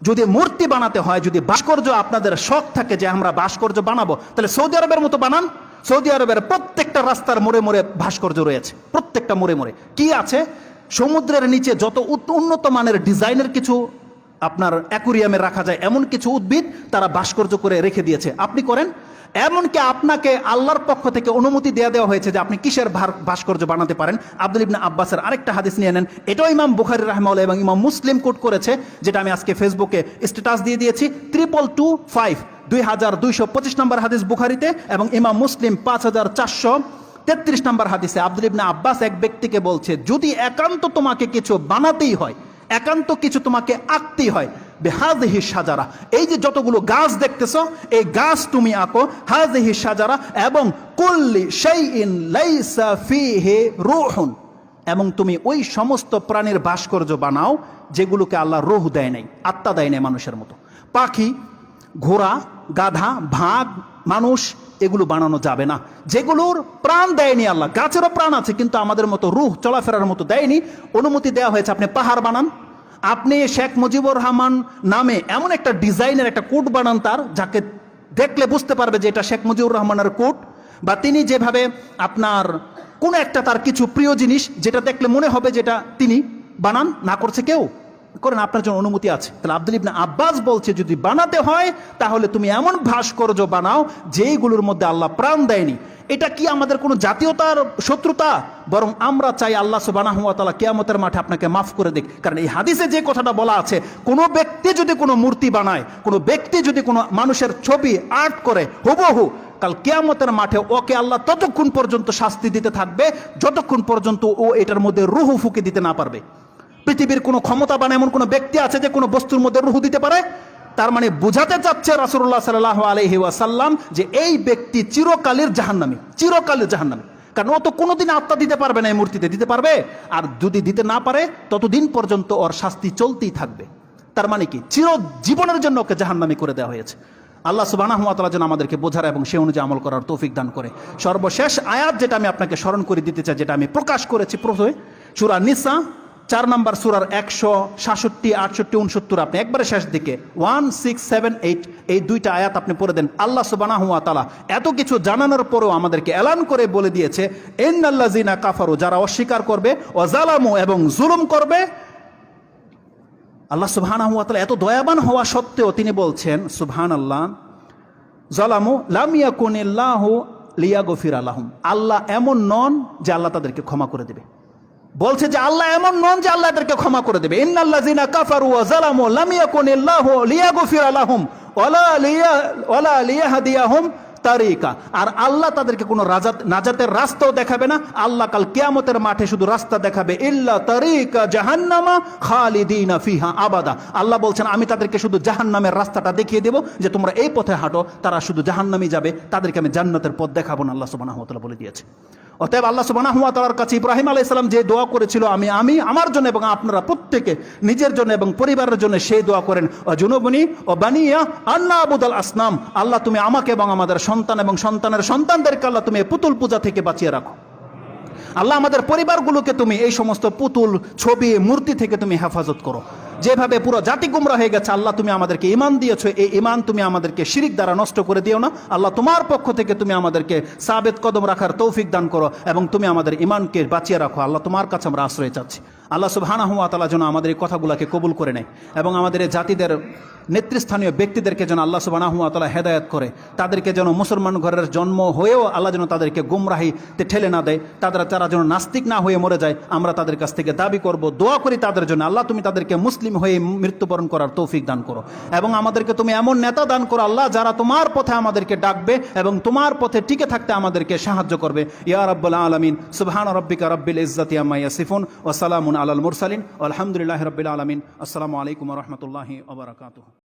যদি মূর্তি বানাতে হয়, যদি ভাস্কর্য আপনাদের শখ থাকে যে আমরা ভাস্কর্য বানাবো, তাহলে সৌদি আরবের মতো বানান। সৌদি আরবের প্রত্যেকটা রাস্তার মোড়ে মোড়ে ভাস্কর্য রয়েছে, প্রত্যেকটা মোড়ে মোড়ে কি আছে? সমুদ্রের নিচে যত উন্নত মানের ডিজাইনের কিছু আপনার অ্যাকুরিয়ামে রাখা যায় এমন কিছু উদ্ভিদ তারা ভাস্কর্য করে রেখে দিয়েছে, আপনি করেন। এমনকি আপনাকে আল্লাহর পক্ষ থেকে অনুমতি দেওয়া হয়েছে যে আপনি কিসের ভাস্কর্য বানাতে পারেন। আব্দুল ইবনে আব্বাসের আরেকটা হাদিস নিয়ে নেন, এটাও ইমাম বুখারী রাহিমাহুল্লাহ এবং ইমাম মুসলিম কোট করেছে, যেটা আমি আজকে ফেসবুকে স্ট্যাটাস দিয়ে দিয়েছি। 2225 2225 নম্বর হাদিস বুখারীতে, এবং ইমাম মুসলিম 5433 নম্বর হাদিসে আব্দুল ইবনে আব্বাস এক ব্যক্তিকে বলছে, যদি একান্ত তোমাকে কিছু বানাতেই হয়, একান্ত কিছু তোমাকে আঁকতেই হয়, বেহাযিহি সাজারা, এই যে যতগুলো গাছ দেখতেছো এই গাছ তুমি আঁকো, হাযিহি সাজারা, এবং কুল্লি শাইইন লাইসা ফীহি রূহুন, এবং তুমি ওই সমস্ত প্রাণীর ভাস্কর্য বানাও যেগুলোকে আল্লাহ রূহ দেয় নাই, আত্মা দেয় নাই মানুষের মতো। পাখি, ঘোড়া, গাধা, ভাগ, মানুষ, এগুলো বানানো যাবে না যেগুলোর প্রাণ দেয়নি আল্লাহ। গাছেরও প্রাণ আছে কিন্তু আমাদের মতো রূহ চলাফেরার মতো দেয়নি। অনুমতি দেওয়া হয়েছে আপনি পাহাড় বানান, আপনি শেখ মুজিবুর রহমান নামে এমন একটা ডিজাইনের একটা কোট বানান তার, যাকে দেখলে বুঝতে পারবে যে এটা শেখ মুজিবুর রহমানের কোট, বা তিনি যেভাবে আপনার কোনো একটা তার কিছু প্রিয় জিনিস যেটা দেখলে মনে হবে যেটা তিনি বানান, না করছে কেউ, করেন, আপনার জন্য অনুমতি আছে। তাহলে আব্দুল ইবনে আব্বাস বলছে যদি বানাতে হয় তাহলে তুমি এমন ভাস্কর্য বানাও যেইগুলোর মধ্যে আল্লাহ প্রাণ দেয়নি। এটা কি আমাদের কোনো জাতীয়তার শত্রুতা? বরং আমরা চাই আল্লাহ সুবহানাহু ওয়া তাআলা কিয়ামতের মাঠে আপনাকে মাফ করে দিক। কারণ এই হাদিসে যে কথাটা বলা আছে, কোনো ব্যক্তি যদি কোনো মূর্তি বানায়, কোনো ব্যক্তি যদি কোনো মানুষের ছবি আর্ট করে হুবহু, কাল কিয়ামতের মাঠে ওকে আল্লাহ ততক্ষণ পর্যন্ত শাস্তি দিতে থাকবে যতক্ষণ পর্যন্ত ও এটার মধ্যে রূহ ফুঁকে দিতে না পারবে। পৃথিবীর কোনো ক্ষমতাবান এমন কোনো ব্যক্তি আছে যে কোনো বস্তুর মধ্যে রূহ দিতে পারে? তার মানে বোঝাতে চাচ্ছে রাসূলুল্লাহ সাল্লাল্লাহু আলাইহি ওয়াসাল্লাম যে এই ব্যক্তি চিরকালের জাহান্নামী, চিরকালের জাহান্নামী। কারণ ও তো কোনোদিন আত্মা দিতে পারবে না, এই মূর্তিতে দিতে পারবে? আর যদি দিতে না পারে ততদিন পর্যন্ত ওর শাস্তি চলতেই থাকবে। তার মানে কি চিরজীবনের জন্য ওকে জাহান্নামী করে দেওয়া হয়েছে। আল্লাহ সুবহানাহু ওয়া তাআলা যেন আমাদেরকে বোঝার এবং সে অনুযায়ী আমল করার তৌফিক দান করে। সর্বশেষ আয়াত যেটা আমি আপনাকে স্মরণ করে দিতে চাই, যেটা আমি প্রকাশ করেছি প্রথমে, সূরা নিসা 4 নম্বর সূরার 167, 68, 69, আপনি একবারে শেষ দিকে 1, 6, 7, 8 এই দুইটা আয়াত আপনি পড়ে দেন। আল্লাহ সুবহানাহু ওয়া তাআলা এত কিছু জানানোর পরেও আমাদেরকে এলান করে বলে দিয়েছে, ইন্নাল্লাযিনা কাফারু, যারা অস্বীকার করবে, ওয়া যালামু, এবং জুলুম করবে। আল্লাহ সুবহানাহু ওয়া তাআলা এত দয়াবান হওয়া সত্ত্বেও তিনি বলছেন সুবহানাল্লাহ, যালামু লাম ইয়াকুনিল্লাহু লিয়াগফিরা লাহুম, আল্লাহ এমন নন যে আল্লাহ তাদেরকে ক্ষমা করে দেবে। বলছে যে আল্লাহ এমন নন যে আল্লাহ এদেরকে ক্ষমা করে দেবে। ইন্নাল্লাযিনা কাফারু ওয়া যালামু লাম ইয়াকুনিল্লাহু লিয়াগফিরা লাহুম ওয়ালা লিয়াহদিয়াহুম তারিকা, আর আল্লাহ তাদেরকে কোনো নাজাতের রাস্তাও দেখাবে না। আল্লাহ কাল কিয়ামতের মাঠে শুধু রাস্তা দেখাবে, ইল্লা তারিকা জাহান্নামা খালিদিনা ফিহা আবাদা। আল্লাহ বলছেন আমি তাদেরকে শুধু জাহান্নামের রাস্তাটা দেখিয়ে দেব, যে তোমরা এই পথে হাঁটো, তারা শুধু জাহান্নামে যাবে, তাদেরকে আমি জান্নাতের পথ দেখাবো না, আল্লাহ সুবহানাহু ওয়া তাআলা বলে দিয়েছে। অতএব আল্লাহ সুবহানাহু ওয়া তাআলার কাছে ইব্রাহিম আলাইহিস সালাম যে দোয়া করেছিল, আমি আমার জন্য এবং আপনারা প্রত্যেকে নিজের জন্য এবং পরিবারের জন্য সেই দোয়া করেন, জুনুবনি ও বানিয়া আল্লাহ আবুদাল আসনাম, আল্লাহ তুমি আমাকে এবং আমাদের সন্তান এবং সন্তানের সন্তানদেরকে আল্লাহ তুমি পুতুল পূজা থেকে বাঁচিয়ে রাখো। আল্লাহ আমাদের পরিবারগুলোকে তুমি এই সমস্ত পুতুল, ছবি, মূর্তি থেকে তুমি হেফাজত করো। যেভাবে পুরো জাতি গুমরা হয়ে গেছে, আল্লাহ তুমি আমাদেরকে ঈমান দিয়েছো, এই ঈমান তুমি আমাদেরকে শিরিক দ্বারা নষ্ট করে দিও না। আল্লাহ তোমার পক্ষ থেকে তুমি আমাদেরকে সাবেত কদম রাখার তৌফিক দান করো এবং তুমি আমাদের ঈমানকে বাঁচিয়ে রাখো। আল্লাহ তোমার কাছে আমরা আশ্রয় চাচ্ছি। আল্লাহ সুবহানাহু ওয়া তাআলা যেন আমাদের এই কথাগুলোকে কবুল করে নেয় এবং আমাদের এই জাতিদের নেতৃস্থানীয় ব্যক্তিদেরকে যেন আল্লাহ সুবহানাহু ওয়া তাআলা হেদায়েত করে, তাদেরকে যেন মুসলমান ঘরের জন্ম হয়েও আল্লাহ যেন তাদেরকে গুমরাহিতে ঠেলে না দেয়, তারা যেন নাস্তিক না হয়ে মরে যায়। আমরা তাদের কাছ থেকে দাবি করব, দোয়া করি তাদের জন্য, আল্লাহ তুমি তাদেরকে মুসলিম হয়ে মৃত্যুবরণ করার তৌফিক দান করো এবং আমাদেরকে তুমি এমন নেতা দান করো আল্লাহ, যারা তোমার পথে আমাদেরকে ডাকবে এবং তোমার পথে টিকে থাকতে আমাদেরকে সাহায্য করবে। ইয়া রাব্বাল আলামিন, সুবহান রাব্বিকা রাব্বিল ইজ্জাতি আম্মা ইয়াসিফুন ওয়া সালামুন আলাল মুরসালিন, আলহামদুলিল্লাহি রাব্বিল আলামিন। আসসালামু আলাইকুম ওয়া রাহমাতুল্লাহি ওয়া বারাকাতুহু।